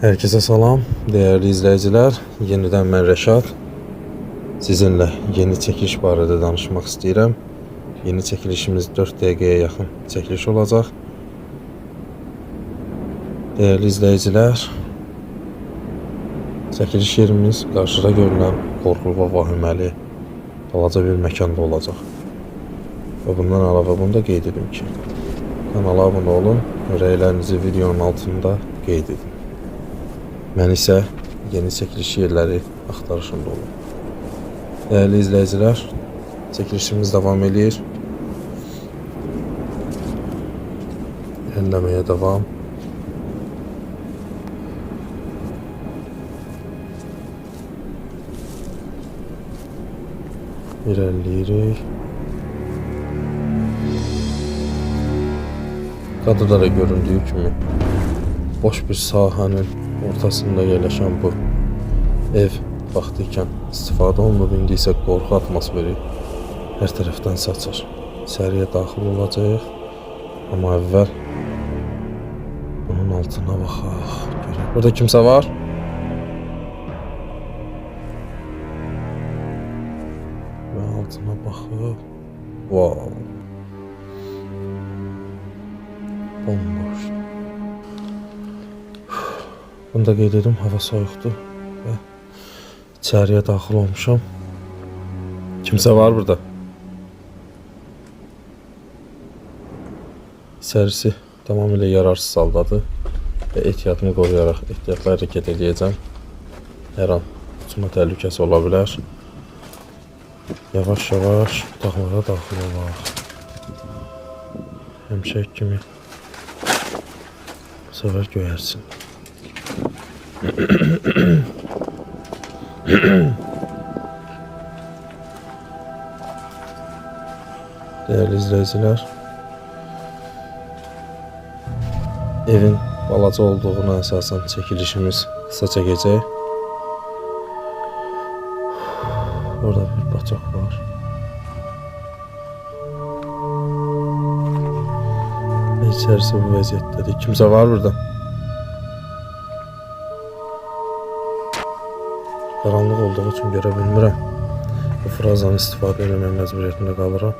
Herkese salam, değerli izleyiciler. Yeniden ben Rəşad. Sizinle yeni çekiliş barədə danışmaq istəyirəm. Yeni çekilişimiz 4 dəqiqəyə yaxın çekiliş olacaq. Değerli izleyiciler, çekiliş yerimiz qarşıda görülən qorxulu və vahiməli balaca bir məkanda olacaq. Və bundan əlavə bunu da qeyd edim ki, kanala abunə olun, rəylərinizi videonun altında qeyd edin. Mən isə yeni çekiliş yerləri axtarışında olum. Değerli izleyiciler, çekilişimiz devam edir. İlerlemeye devam. İlerleyirik. Qadıda da göründüyü kimi boş bir sahənin ortasında yerləşən bu ev vaxtıyken istifadə olunub, indi isə qorxu atmosferi hər tərəfdən saçır. İçəriyə daxil olacağıq, amma əvvəl bunun altına baxaq. Görək, burada kimsə var? Və altına baxıb, wow, bomboş. Bunu da qeyd edim, hava soyuqdur və içəriyə daxil olmuşam. Kimsə var burada? İçərisi tamamilə yararsız haldadır və ehtiyatımı qoruyaraq ehtiyatla hərəkət edəcəm. Hər an uçma təhlükəsi ola bilər. Yavaş-yavaş otaqlara daxil olaq. Həmişə kimi bu səfər göyərsin. Değerli izleyiciler, evin balaca olduğuna esasen çekilişimiz kısa çekecek. Orada bir bacak var. İçerisi bu vəziyyətdədir. Kimsə var burada? Qaranlıq olduğu için görə bilmirəm. Bu frazanı istifadə etmək məcburiyyətində qalıram.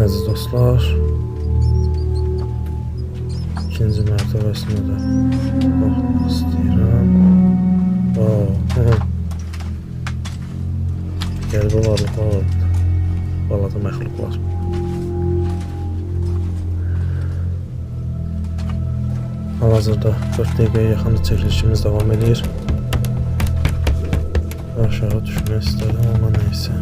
Əziz dostlar, ikinci mərtəbəsinə də baxmaq istəyirəm. Qəribə varlıqlar var, balaca məxluqlar. Hal-hazırda 4 dəqiqəyə yaxın çəkilişimiz devam edir. Aşağı düşmək istədim, amma neysə.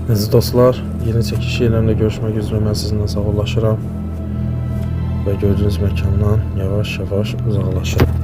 Əziz dostlar, yeni çəkiş yerlərində görüşmək üzrə mən sizinlə sağollaşıram və gördüyünüz məkandan yavaş-yavaş uzaqlaşıram.